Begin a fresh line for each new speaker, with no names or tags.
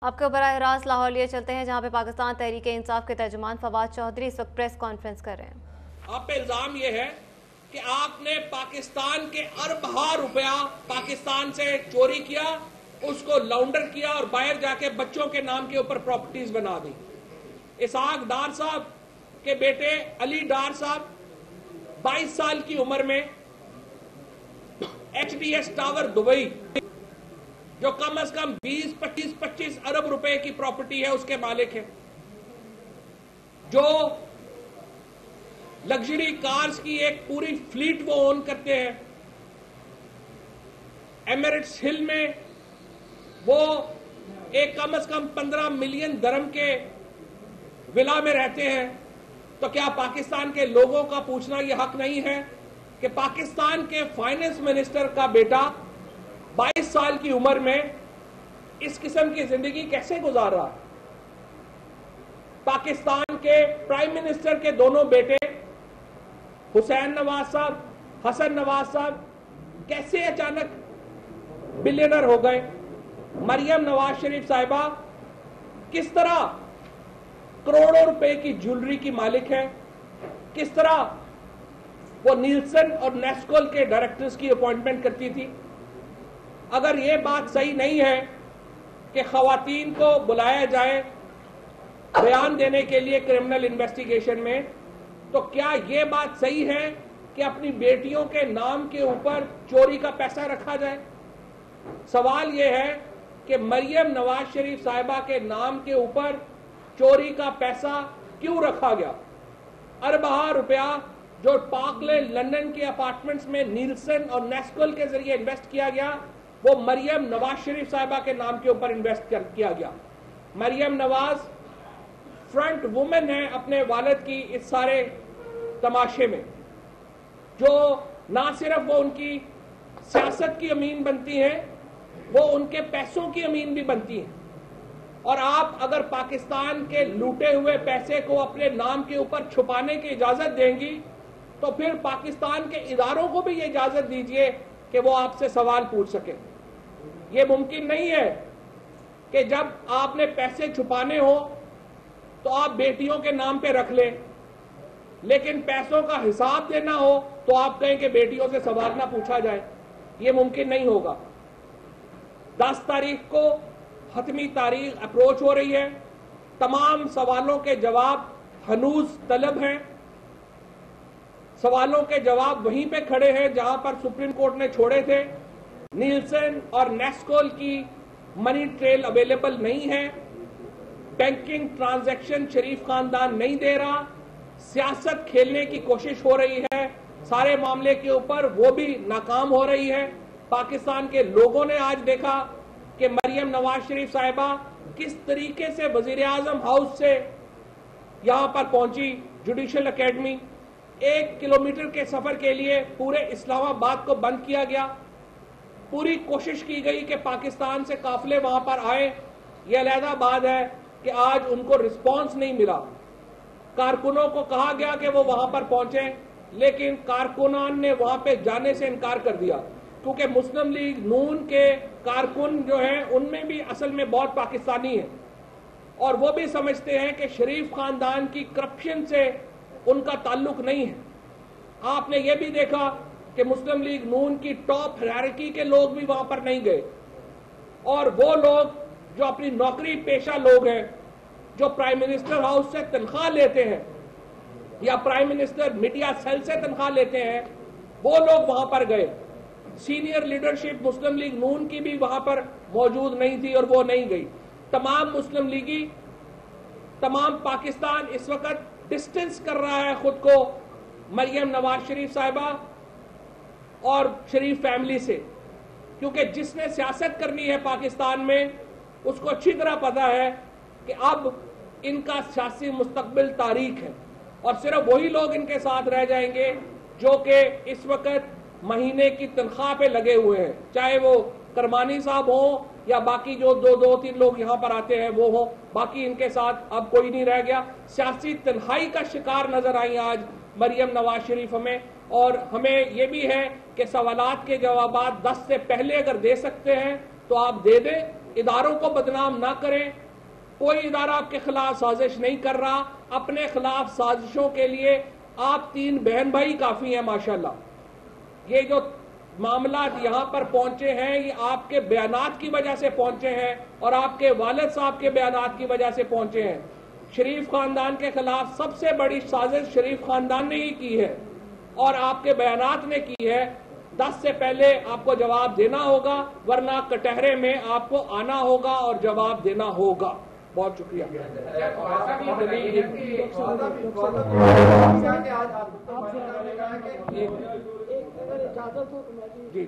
آپ کو براہ راست لاہور لیے چلتے ہیں جہاں پہ پاکستان تحریک انصاف کے ترجمان فواد چودھری اس وقت پریس کانفرنس کر رہے ہیں۔
آپ پہ الزام یہ ہے کہ آپ نے پاکستان کے اربوں روپیہ پاکستان سے چوری کیا، اس کو لانڈر کیا اور باہر جا کے بچوں کے نام کے اوپر پراپرٹیز بنا دی۔ اسحاق ڈار صاحب کے بیٹے علی ڈار صاحب 22 سال کی عمر میں H D S Tower Dubai جو کم از کم 20-25 ارب روپے کی پراپرٹی ہے اس کے مالک ہیں، جو لگژری کارز کی ایک پوری فلیٹ وہ اون کرتے ہیں، ایمریٹس ہل میں وہ ایک کم از کم 15 ملین درہم کے ولا میں رہتے ہیں۔ تو کیا پاکستان کے لوگوں کا پوچھنا یہ حق نہیں ہے کہ پاکستان کے فائنانس منسٹر کا بیٹا 22 سال کی عمر میں اس قسم کی زندگی کیسے گزار رہا ہے؟ پاکستان کے پرائم منسٹر کے دونوں بیٹے حسین نواز صاحب، حسن نواز صاحب کیسے اچانک بلینر ہو گئے؟ مریم نواز شریف صاحبہ کس طرح کروڑوں روپے کی جولری کی مالک ہیں؟ کس طرح وہ نیلسن اور نیسکول کے ڈائریکٹرز کی اپوائنٹمنٹ کرتی تھی؟ اگر یہ بات صحیح نہیں ہے کہ خواتین کو بلایا جائے بیان دینے کے لیے کرمنل انویسٹیگیشن میں، تو کیا یہ بات صحیح ہے کہ اپنی بیٹیوں کے نام کے اوپر چوری کا پیسہ رکھا جائے؟ سوال یہ ہے کہ مریم نواز شریف صاحبہ کے نام کے اوپر چوری کا پیسہ کیوں رکھا گیا؟ اربوں روپیہ جو پارک لین لندن کے اپارٹمنٹس میں نیلسن اور نیسکول کے ذریعے انویسٹ کیا گیا وہ مریم نواز شریف صاحبہ کے نام کے اوپر انویسٹ کیا گیا۔ مریم نواز فرنٹ وومن ہے اپنے والد کی اس سارے تماشے میں، جو نہ صرف وہ ان کی سیاست کی امین بنتی ہیں، وہ ان کے پیسوں کی امین بھی بنتی ہیں۔ اور آپ اگر پاکستان کے لوٹے ہوئے پیسے کو اپنے نام کے اوپر چھپانے کی اجازت دیں گی تو پھر پاکستان کے اداروں کو بھی یہ اجازت دیجئے کہ وہ آپ سے سوال پوچھ سکیں۔ یہ ممکن نہیں ہے کہ جب آپ نے پیسے چھپانے ہو تو آپ بیٹیوں کے نام پہ رکھ لیں، لیکن پیسوں کا حساب دینا ہو تو آپ کہیں کہ بیٹیوں سے سوال نہ پوچھا جائے۔ یہ ممکن نہیں ہوگا۔ 10 تاریخ کو حتمی تاریخ اپروچ ہو رہی ہے، تمام سوالوں کے جواب ہنوز طلب ہیں۔ سوالوں کے جواب وہیں پہ کھڑے ہیں جہاں پر سپریم کورٹ نے چھوڑے تھے۔ نیلسن اور نیسکول کی منی ٹریل اویلیبل نہیں ہے، بینکنگ ٹرانزیکشن شریف خاندان نہیں دے رہا، سیاست کھیلنے کی کوشش ہو رہی ہے سارے معاملے کے اوپر، وہ بھی ناکام ہو رہی ہے۔ پاکستان کے لوگوں نے آج دیکھا کہ مریم نواز شریف صاحبہ کس طریقے سے وزیر اعظم ہاؤس سے یہاں پر پہنچی جوڈیشل اکیڈمی۔ 1 کلومیٹر کے سفر کے لیے پورے اسلام آباد کو بند کیا گیا، پوری کوشش کی گئی کہ پاکستان سے قافلے وہاں پر آئے۔ یہ علیحدہ بات ہے کہ آج ان کو رسپانس نہیں ملا۔ کارکنوں کو کہا گیا کہ وہ وہاں پر پہنچیں، لیکن کارکنان نے وہاں پہ جانے سے انکار کر دیا، کیونکہ مسلم لیگ نون کے کارکن جو ہیں ان میں بھی اصل میں بہت پاکستانی ہیں، اور وہ بھی سمجھتے ہیں کہ شریف خاندان کی کرپشن سے ان کا تعلق نہیں ہے۔ آپ نے یہ بھی دیکھا کہ مسلم لیگ نون کی ٹاپ ہیرارکی کے لوگ بھی وہاں پر نہیں گئے، اور وہ لوگ جو اپنی نوکری پیشہ لوگ ہیں، جو پرائم منسٹر ہاؤس سے تنخواہ لیتے ہیں یا پرائم منسٹر میڈیا سیل سے تنخواہ لیتے ہیں، وہ لوگ وہاں پر گئے۔ سینئر لیڈرشپ مسلم لیگ نون کی بھی وہاں پر موجود نہیں تھی اور وہ نہیں گئی۔ تمام مسلم لیگی، تمام پاکستان اس وقت ڈسٹنس کر رہا ہے خود کو مریم نواز شریف صاحبہ اور شریف فیملی سے، کیونکہ جس نے سیاست کرنی ہے پاکستان میں اس کو اچھی طرح پتا ہے کہ اب ان کا سیاسی مستقبل تاریک ہے، اور صرف وہی لوگ ان کے ساتھ رہ جائیں گے جو کہ اس وقت مہینے کی تنخواہ پہ لگے ہوئے ہیں، چاہے وہ کرمانی صاحب ہوں یا باقی جو 2-3 لوگ یہاں پر آتے ہیں وہ ہوں، باقی ان کے ساتھ اب کوئی نہیں رہ گیا۔ سیاسی تنہائی کا شکار نظر آئی آج مریم نواز شریف ہمیں، اور ہمیں یہ بھی ہے کہ سوالات کے جوابات 10 سے پہلے اگر دے سکتے ہیں تو آپ دے دیں، اداروں کو بدنام نہ کریں. کوئی ادارہ آپ کے خلاف سازش نہیں کر رہا. اپنے خلاف سازشوں کے لیے آپ 3 بہن بھائی کافی ہیں ماشاءاللہ. یہ جو معاملات یہاں پر پہنچے ہیں یہ آپ کے بیانات کی وجہ سے پہنچے ہیں اور آپ کے والد صاحب کے بیانات کی وجہ سے پہنچے ہیں. شریف خاندان کے خلاف سب سے بڑی سازش شریف خاندان نے ہی کی ہے اور آپ کے بیانات نے کی ہے. 10 سے پہلے آپ کو جواب دینا ہوگا ورنہ کٹہرے میں آپ کو آنا ہوگا اور جواب دینا ہوگا. بہت شکریہ. جی